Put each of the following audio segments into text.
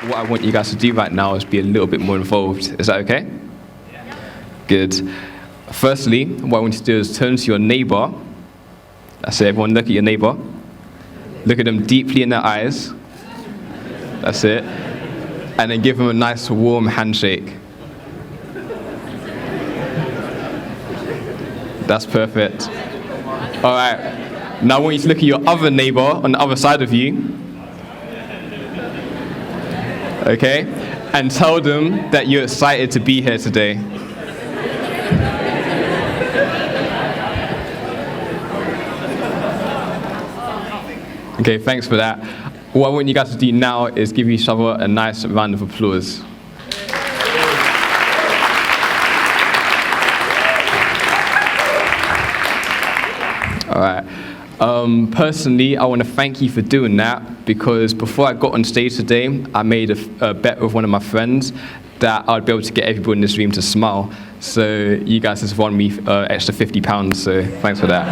what I want you guys to do right now is be a little bit more involved. Is that okay? Yeah. Good. Firstly, what I want you to do is turn to your neighbor. That's it, everyone look at your neighbor. Look at them deeply in their eyes. That's it. And then give them a nice warm handshake. That's perfect. All right. Now I want you to look at your other neighbor on the other side of you. Okay? And tell them that you're excited to be here today. Okay, thanks for that. What I want you guys to do now is give each other a nice round of applause. All right. Personally, I want to thank you for doing that, because before I got on stage today, I made a bet with one of my friends that I'd be able to get everybody in this room to smile. So you guys have won me extra £50, so thanks for that.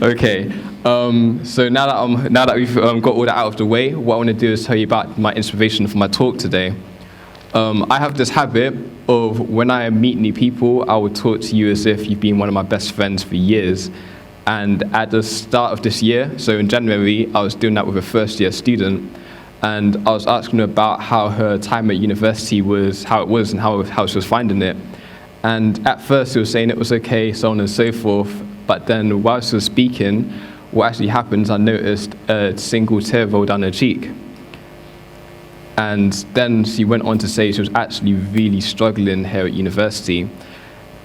Okay. So now that we've got all that out of the way, what I want to do is tell you about my inspiration for my talk today. I have this habit of, when I meet new people, I will talk to you as if you've been one of my best friends for years. And at the start of this year, so in January, I was doing that with a first-year student, and I was asking her about how her time at university was, how it was, and how she was finding it. And at first, she was saying it was okay, so on and so forth. But then, while she was speaking, what actually happened, I noticed a single tear roll down her cheek. And then she went on to say she was actually really struggling here at university.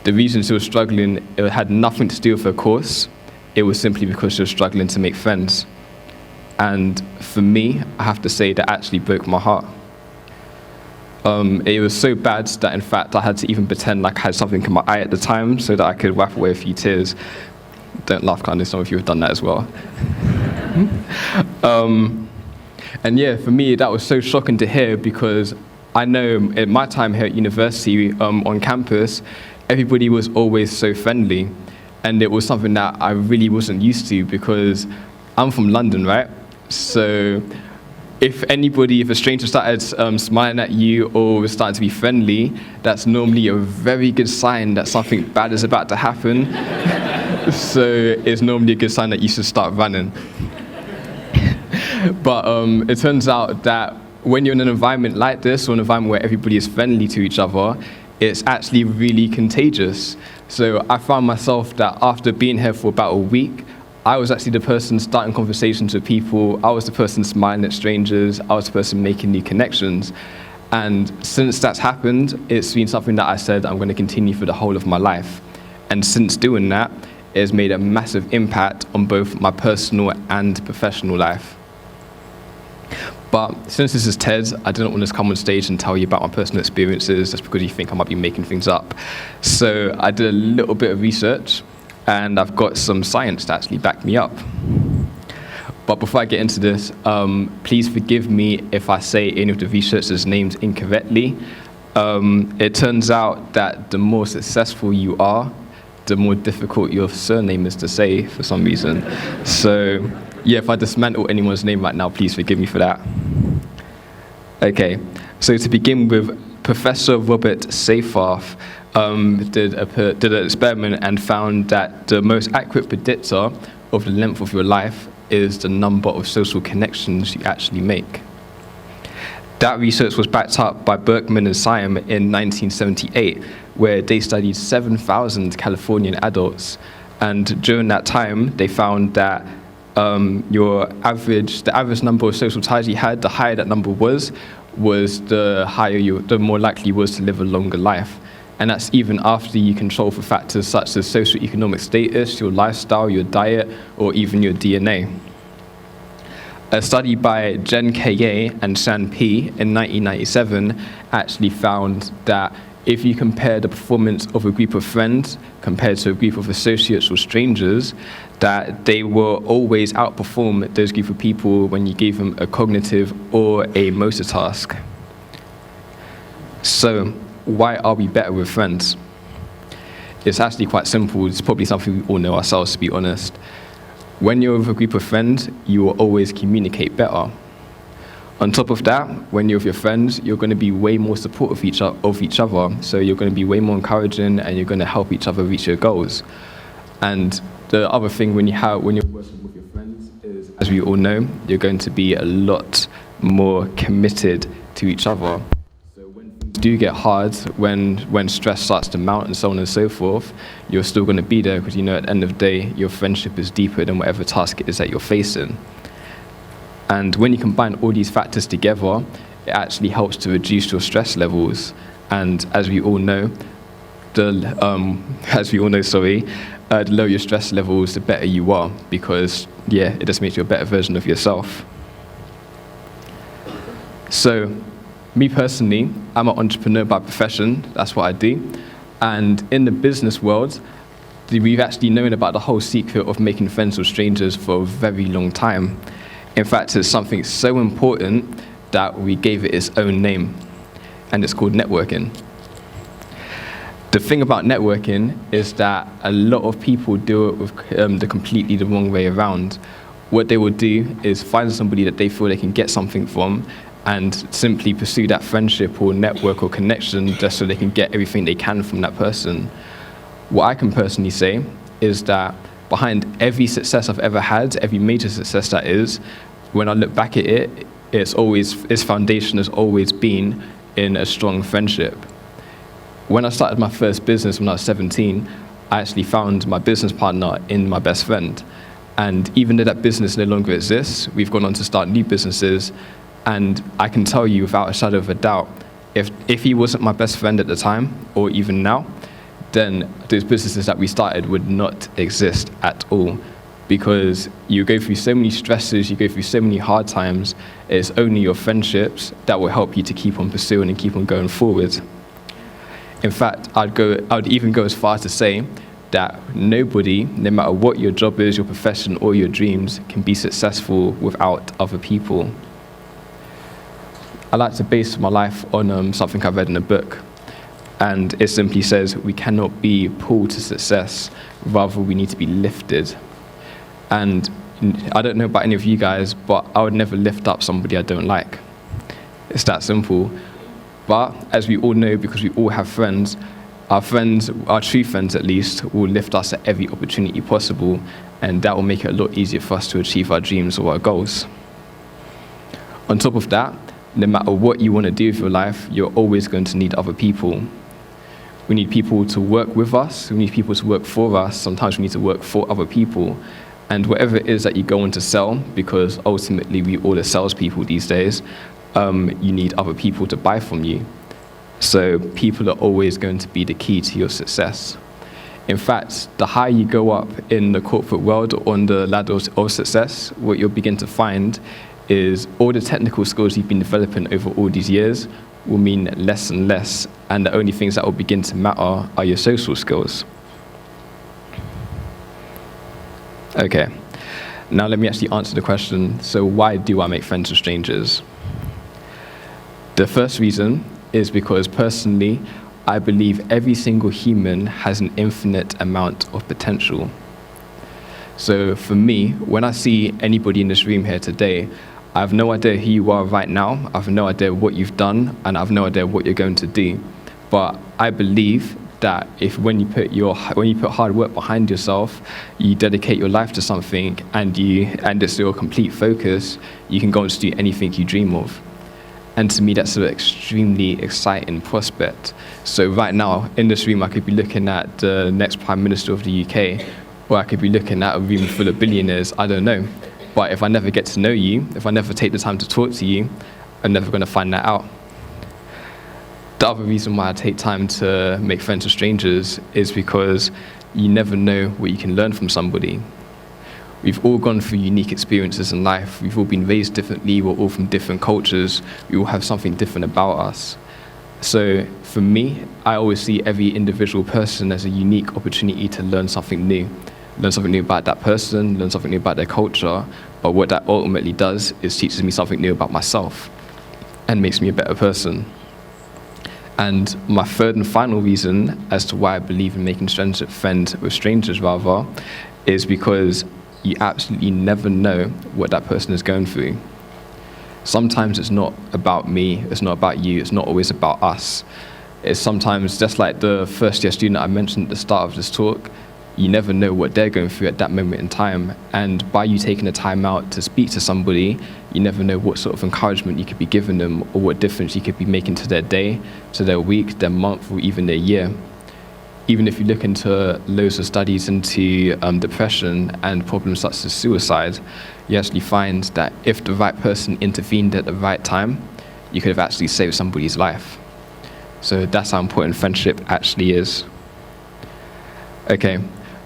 The reason she was struggling, it had nothing to do with her course. It was simply because she was struggling to make friends. And for me, I have to say that actually broke my heart. It was so bad that, in fact, I had to even pretend like I had something in my eye at the time so that I could wipe away a few tears. Don't laugh, I know some of you have done that as well. And yeah, for me, that was so shocking to hear, because I know at my time here at university, on campus, everybody was always so friendly. And it was something that I really wasn't used to, because I'm from London, right? So if a stranger started smiling at you or was starting to be friendly, that's normally a very good sign that something bad is about to happen. So it's normally a good sign that you should start running. But it turns out that when you're in an environment like this, or an environment where everybody is friendly to each other, it's actually really contagious. So I found myself that after being here for about a week, I was actually the person starting conversations with people. I was the person smiling at strangers. I was the person making new connections. And since that's happened, it's been something that I said I'm going to continue for the whole of my life. And since doing that, it has made a massive impact on both my personal and professional life. But since this is TED, I didn't want to come on stage and tell you about my personal experiences just because you think I might be making things up. So I did a little bit of research, and I've got some science to actually back me up. But before I get into this, please forgive me if I say any of the researchers' names incorrectly. It turns out that the more successful you are, the more difficult your surname is to say for some reason. So yeah, if I dismantle anyone's name right now, please forgive me for that. Okay, so to begin with, Professor Robert Seyfarth did an experiment and found that the most accurate predictor of the length of your life is the number of social connections you actually make. That research was backed up by Berkman and Syme in 1978, where they studied 7,000 Californian adults. And during that time, they found that the average number of social ties you had, the higher that number was the more likely you was to live a longer life. And that's even after you control for factors such as socioeconomic status, your lifestyle, your diet, or even your DNA. A study by Jen K.A. and Shan P. in 1997 actually found that if you compare the performance of a group of friends compared to a group of associates or strangers, that they will always outperform those group of people when you give them a cognitive or a motor task. So, why are we better with friends? It's actually quite simple. It's probably something we all know ourselves, to be honest. When you're with a group of friends, you will always communicate better. On top of that, when you're with your friends, you're going to be way more supportive of each other. So you're going to be way more encouraging, and you're going to help each other reach your goals. And the other thing when you're working with your friends is, as we all know, you're going to be a lot more committed to each other. So when things do get hard, when stress starts to mount and so on and so forth, you're still going to be there, because you know at the end of the day, your friendship is deeper than whatever task it is that you're facing. And when you combine all these factors together, it actually helps to reduce your stress levels. And as we all know, the lower your stress levels, the better you are, because it just makes you a better version of yourself. So, me personally, I'm an entrepreneur by profession. That's what I do. And in the business world, we've actually known about the whole secret of making friends with strangers for a very long time. In fact, it's something so important that we gave it its own name, and it's called networking. The thing about networking is that a lot of people do it with completely the wrong way around. What they will do is find somebody that they feel they can get something from and simply pursue that friendship or network or connection just so they can get everything they can from that person. What I can personally say is that behind every success I've ever had, every major success that is, when I look back at it, its foundation has always been in a strong friendship. When I started my first business when I was 17, I actually found my business partner in my best friend. And even though that business no longer exists, we've gone on to start new businesses. And I can tell you without a shadow of a doubt, if he wasn't my best friend at the time, or even now, then those businesses that we started would not exist at all. Because you go through so many stresses, you go through so many hard times, it's only your friendships that will help you to keep on pursuing and keep on going forward. In fact, I would even go as far as to say that nobody, no matter what your job is, your profession, or your dreams, can be successful without other people. I like to base my life on something I read in a book. And it simply says, we cannot be pulled to success, rather we need to be lifted. And I don't know about any of you guys, but I would never lift up somebody I don't like. It's that simple. But as we all know, because we all have friends, our true friends at least, will lift us at every opportunity possible, and that will make it a lot easier for us to achieve our dreams or our goals. On top of that, no matter what you want to do with your life, you're always going to need other people. We need people to work with us, we need people to work for us, sometimes we need to work for other people. And whatever it is that you go on to sell, because ultimately we all are salespeople these days, you need other people to buy from you. So people are always going to be the key to your success. In fact, the higher you go up in the corporate world or on the ladder of success, what you'll begin to find is all the technical skills you've been developing over all these years will mean less and less, and the only things that will begin to matter are your social skills. Okay, now let me actually answer the question, so why do I make friends with strangers? The first reason is because personally, I believe every single human has an infinite amount of potential. So for me, when I see anybody in this room here today, I have no idea who you are right now, I have no idea what you've done, and I have no idea what you're going to do. But I believe that when you put hard work behind yourself, you dedicate your life to something, and it's your complete focus, you can go and do anything you dream of. And to me, that's an extremely exciting prospect. So right now, in this room, I could be looking at the next Prime Minister of the UK, or I could be looking at a room full of billionaires, I don't know. But if I never get to know you, if I never take the time to talk to you, I'm never going to find that out. The other reason why I take time to make friends with strangers is because you never know what you can learn from somebody. We've all gone through unique experiences in life. We've all been raised differently. We're all from different cultures. We all have something different about us. So for me, I always see every individual person as a unique opportunity to learn something new. Learn something new about that person, learn something new about their culture. But what that ultimately does is teaches me something new about myself and makes me a better person. And my third and final reason as to why I believe in making friends with strangers is because you absolutely never know what that person is going through. Sometimes it's not about me, it's not about you, it's not always about us. It's sometimes just like the first year student I mentioned at the start of this talk. You never know what they're going through at that moment in time. And by you taking the time out to speak to somebody, you never know what sort of encouragement you could be giving them or what difference you could be making to their day, to their week, their month, or even their year. Even if you look into loads of studies into depression and problems such as suicide, you actually find that if the right person intervened at the right time, you could have actually saved somebody's life. So that's how important friendship actually is. Okay.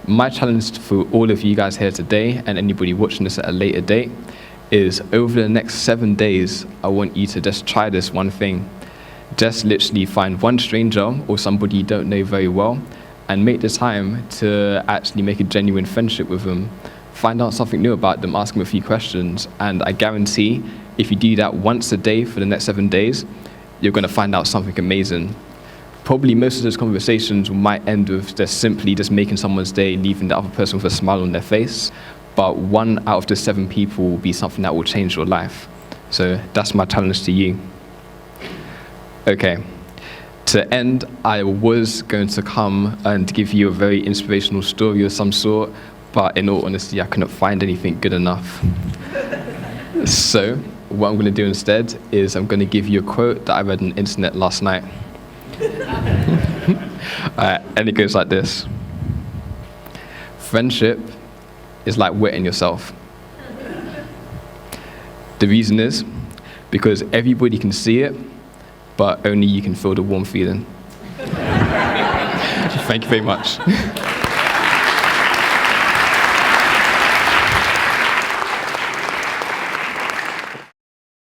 My challenge for all of you guys here today and anybody watching this at a later date is over the next 7 days, I want you to just try this one thing. Just literally find one stranger or somebody you don't know very well and make the time to actually make a genuine friendship with them. Find out something new about them, ask them a few questions, and I guarantee if you do that once a day for the next 7 days, you're going to find out something amazing. Probably most of those conversations might end with just making someone's day, leaving the other person with a smile on their face. But 1 out of the 7 people will be something that will change your life. So that's my challenge to you. Okay. To end, I was going to come and give you a very inspirational story of some sort, but in all honesty, I couldn't find anything good enough. So what I'm going to do instead is I'm going to give you a quote that I read on the internet last night. And it goes like this. Friendship is like wetting yourself. The reason is because everybody can see it, but only you can feel the warm feeling. Thank you very much.